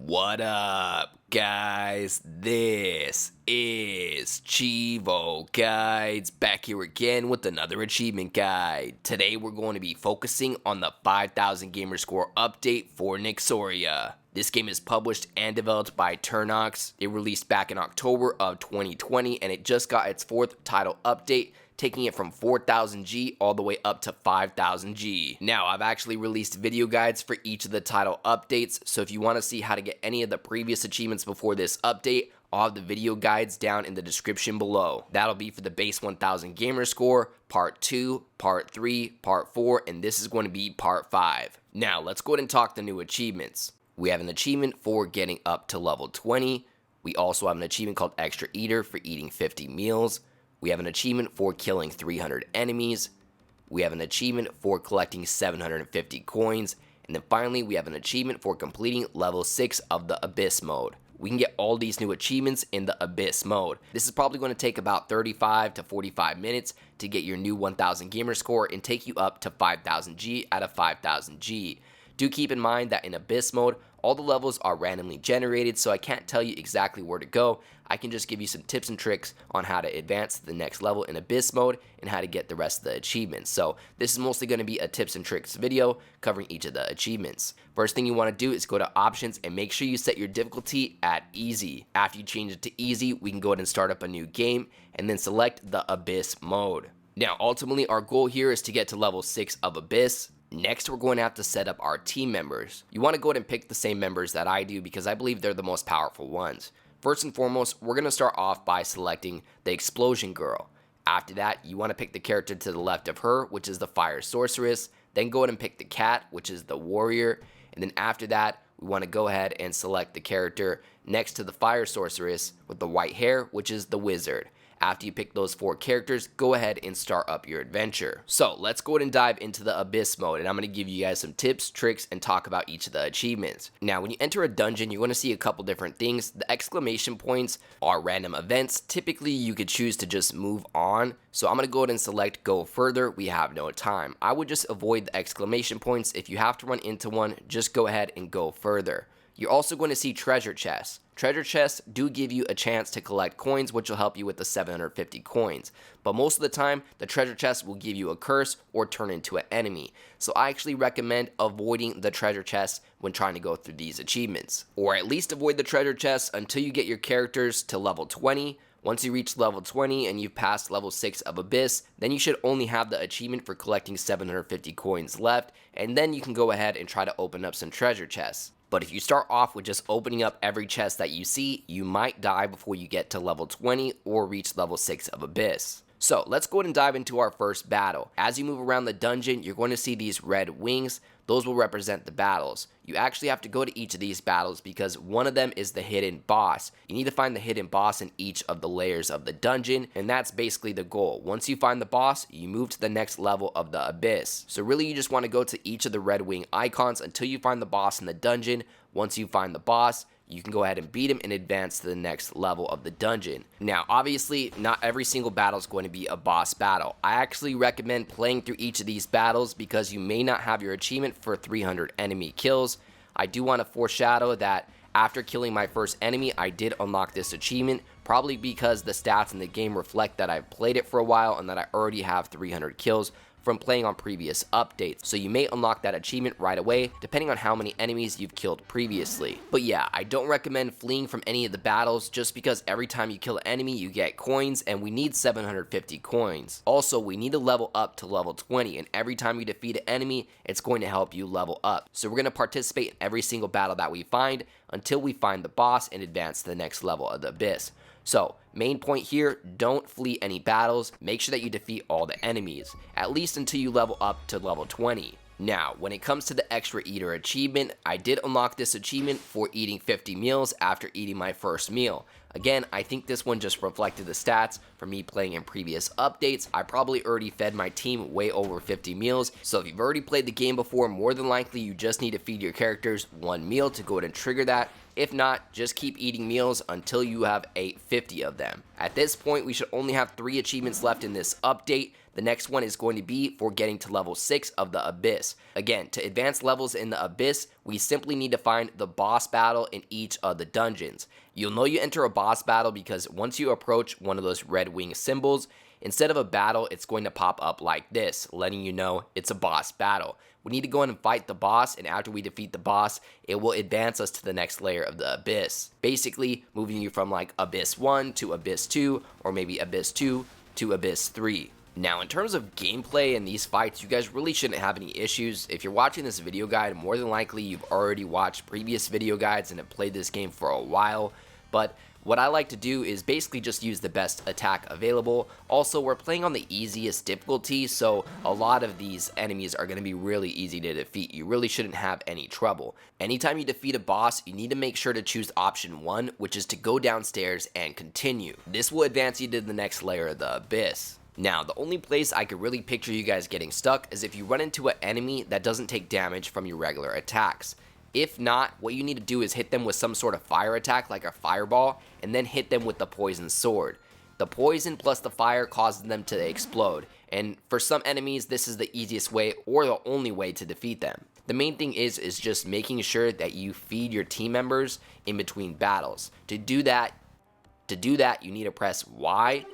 What up, guys? This is Cheevo Guides back here again with another achievement guide. Today we're going to be focusing on the 5,000 gamer score update for Nexoria. This game is published and developed by TERNOX. It released back in October of 2020 and it just got its fourth title update, taking it from 4000 G all the way up to 5000 G. Now, I've actually released video guides for each of the title updates, so if you want to see how to get any of the previous achievements before this update, I'll have the video guides down in the description below. That'll be for the base 1000 gamer score, part 2, part 3, part 4, and this is going to be part 5. Now, let's go ahead and talk the new achievements. We have an achievement for getting up to level 20. We also have an achievement called Extra Eater for eating 50 meals. We have an achievement for killing 300 enemies. We have an achievement for collecting 750 coins. And then finally, we have an achievement for completing level 6 of the Abyss mode. We can get all these new achievements in the Abyss mode. This is probably going to take about 35 to 45 minutes to get your new 1000 gamer score and take you up to 5000 G out of 5000 G. Do keep in mind that in Abyss mode, all the levels are randomly generated, so I can't tell you exactly where to go. I can just give you some tips and tricks on how to advance to the next level in Abyss mode and how to get the rest of the achievements. So this is mostly going to be a tips and tricks video covering each of the achievements. First thing you want to do is go to options and make sure you set your difficulty at easy. After you change it to easy, we can go ahead and start up a new game and then select the Abyss mode. Now, ultimately, our goal here is to get to level 6 of Abyss. Next, we're going to have to set up our team members. You want to go ahead and pick the same members that I do because I believe they're the most powerful ones. First and foremost, we're going to start off by selecting the Explosion Girl. After that, you want to pick the character to the left of her, which is the Fire Sorceress. Then go ahead and pick the Cat, which is the Warrior. And then after that, we want to go ahead and select the character next to the Fire Sorceress with the white hair, which is the Wizard. After you pick those 4 characters, go ahead and start up your adventure. So let's go ahead and dive into the Abyss mode, and I'm going to give you guys some tips, tricks, and talk about each of the achievements. Now, when you enter a dungeon, you're going to see a couple different things. The exclamation points are random events. Typically, you could choose to just move on. So I'm going to go ahead and select go further. We have no time. I would just avoid the exclamation points. If you have to run into one, just go ahead and go further. You're also going to see treasure chests. Treasure chests do give you a chance to collect coins, which will help you with the 750 coins. But most of the time, the treasure chest will give you a curse or turn into an enemy. So I actually recommend avoiding the treasure chests when trying to go through these achievements. Or at least avoid the treasure chests until you get your characters to level 20. Once you reach level 20 and you've passed level 6 of Abyss, then you should only have the achievement for collecting 750 coins left, and then you can go ahead and try to open up some treasure chests. But if you start off with just opening up every chest that you see, you might die before you get to level 20 or reach level 6 of Abyss. So let's go ahead and dive into our first battle. As you move around the dungeon, you're going to see these red wings. Those will represent the battles. You actually have to go to each of these battles because one of them is the hidden boss. You need to find the hidden boss in each of the layers of the dungeon, and that's basically the goal. Once you find the boss, you move to the next level of the Abyss. So really you just want to go to each of the red wing icons until you find the boss in the dungeon. Once you find the boss, you can go ahead and beat him and advance to the next level of the dungeon. Now, obviously, not every single battle is going to be a boss battle. I actually recommend playing through each of these battles because you may not have your achievement for 300 enemy kills. I do want to foreshadow that after killing my first enemy, I did unlock this achievement, probably because the stats in the game reflect that I've played it for a while and that I already have 300 kills from playing on previous updates. So you may unlock that achievement right away, depending on how many enemies you've killed previously. But yeah, I don't recommend fleeing from any of the battles just because every time you kill an enemy, you get coins, and we need 750 coins. Also, we need to level up to level 20, and every time you defeat an enemy, it's going to help you level up. So we're going to participate in every single battle that we find until we find the boss and advance to the next level of the Abyss. So, main point here, don't flee any battles, make sure that you defeat all the enemies, at least until you level up to level 20. Now, when it comes to the Extra Eater achievement, I did unlock this achievement for eating 50 meals after eating my first meal. Again, I think this one just reflected the stats from me playing in previous updates. I probably already fed my team way over 50 meals, so if you've already played the game before, more than likely you just need to feed your characters one meal to go ahead and trigger that. If not, just keep eating meals until you have 50 of them. At this point, we should only have 3 achievements left in this update. The next one is going to be for getting to level 6 of the Abyss. Again, to advance levels in the Abyss, we simply need to find the boss battle in each of the dungeons. You'll know you enter a boss battle because once you approach one of those red wing symbols, instead of a battle, it's going to pop up like this, letting you know it's a boss battle. We need to go in and fight the boss, and after we defeat the boss, it will advance us to the next layer of the Abyss. Basically, moving you from like Abyss 1 to Abyss 2, or maybe Abyss 2 to Abyss 3. Now, in terms of gameplay in these fights, you guys really shouldn't have any issues. If you're watching this video guide, more than likely you've already watched previous video guides and have played this game for a while. But what I like to do is basically just use the best attack available. Also, we're playing on the easiest difficulty, so a lot of these enemies are going to be really easy to defeat. You really shouldn't have any trouble. Anytime you defeat a boss, you need to make sure to choose option 1, which is to go downstairs and continue. This will advance you to the next layer of the Abyss. Now, the only place I could really picture you guys getting stuck is if you run into an enemy that doesn't take damage from your regular attacks. If not, what you need to do is hit them with some sort of fire attack like a fireball, and then hit them with the poison sword. The poison plus the fire causes them to explode, and for some enemies, this is the easiest way or the only way to defeat them. The main thing is just making sure that you feed your team members in between battles. To do that, you need to press Y,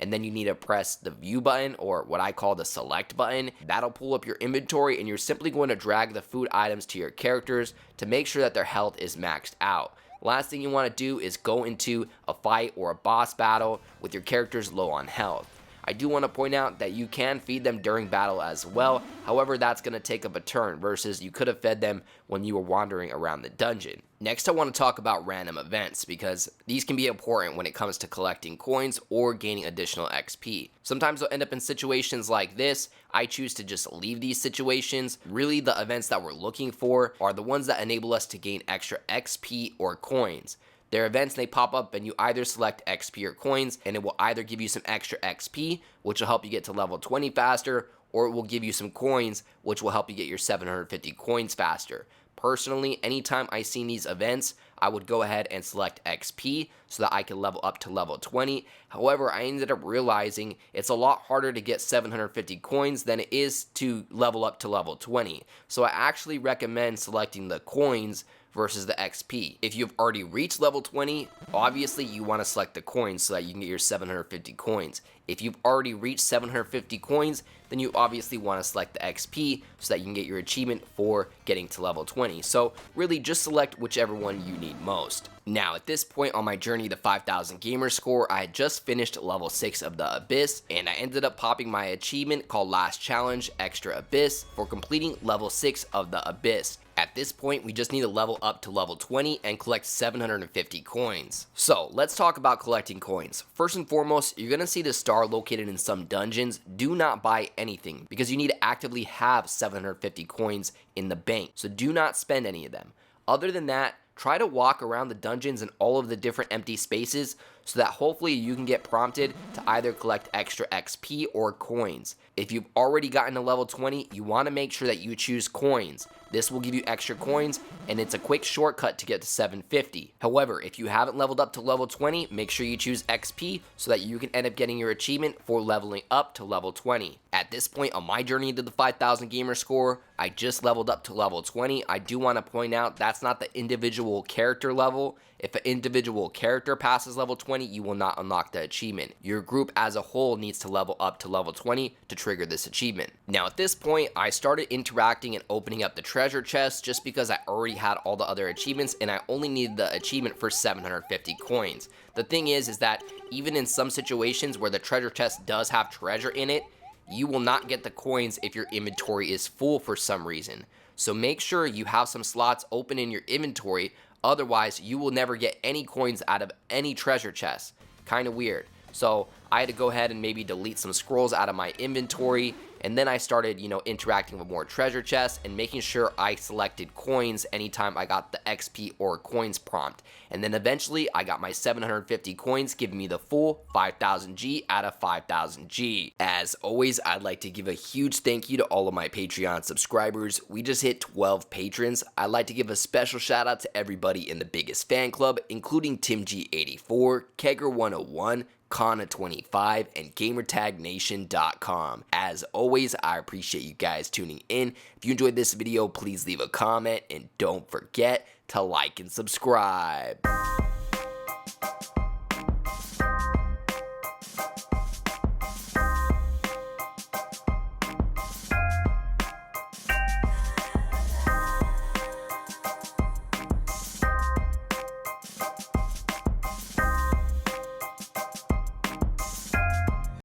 and then you need to press the view button, or what I call the select button. That'll pull up your inventory, and you're simply going to drag the food items to your characters to make sure that their health is maxed out. Last thing you want to do is go into a fight or a boss battle with your characters low on health. I do want to point out that you can feed them during battle as well, however that's going to take up a turn versus you could have fed them when you were wandering around the dungeon. Next I want to talk about random events because these can be important when it comes to collecting coins or gaining additional XP. Sometimes I'll end up in situations like this. I choose to just leave these situations. Really the events that we're looking for are the ones that enable us to gain extra XP or coins. They're events and they pop up and you either select XP or coins, and it will either give you some extra XP, which will help you get to level 20 faster, or it will give you some coins, which will help you get your 750 coins faster. Personally, anytime I see these events, I would go ahead and select XP so that I can level up to level 20. However, I ended up realizing it's a lot harder to get 750 coins than it is to level up to level 20. So I actually recommend selecting the coins versus the XP. If you've already reached level 20, obviously you want to select the coins so that you can get your 750 coins. If you've already reached 750 coins, then you obviously want to select the XP so that you can get your achievement for getting to level 20. So really just select whichever one you need most. Now at this point on my journey to 5,000 gamer score, I had just finished level 6 of the Abyss, and I ended up popping my achievement called Last Challenge Extra Abyss for completing level 6 of the Abyss. At this point, we just need to level up to level 20 and collect 750 coins. So let's talk about collecting coins. First and foremost, you're going to see the star located in some dungeons. Do not buy anything because you need to actively have 750 coins in the bank. So do not spend any of them. Other than that, try to walk around the dungeons and all of the different empty spaces so that hopefully you can get prompted to either collect extra XP or coins. If you've already gotten to level 20, you want to make sure that you choose coins. This will give you extra coins, and it's a quick shortcut to get to 750. However, if you haven't leveled up to level 20, make sure you choose XP so that you can end up getting your achievement for leveling up to level 20. At this point on my journey to the 5,000 gamer score, I just leveled up to level 20. I do want to point out that's not the individual character level. If an individual character passes level 20, you will not unlock the achievement. Your group as a whole needs to level up to level 20 to trigger this achievement. Now at this point, I started interacting and opening up the treasure chest just because I already had all the other achievements and I only needed the achievement for 750 coins. The thing is that even in some situations where the treasure chest does have treasure in it, you will not get the coins if your inventory is full for some reason. So make sure you have some slots open in your inventory, otherwise you will never get any coins out of any treasure chest. Kind of weird. So I had to go ahead and maybe delete some scrolls out of my inventory And then I started, interacting with more treasure chests and making sure I selected coins anytime I got the XP or coins prompt. And then eventually I got my 750 coins, giving me the full 5000 G out of 5000 G. As always, I'd like to give a huge thank you to all of my Patreon subscribers. We just hit 12 patrons. I'd like to give a special shout out to everybody in the biggest fan club, including TimG84, Kegger101, Kana25, and GamerTagNation.com. As always, I appreciate you guys tuning in. If you enjoyed this video, please leave a comment and don't forget to like and subscribe.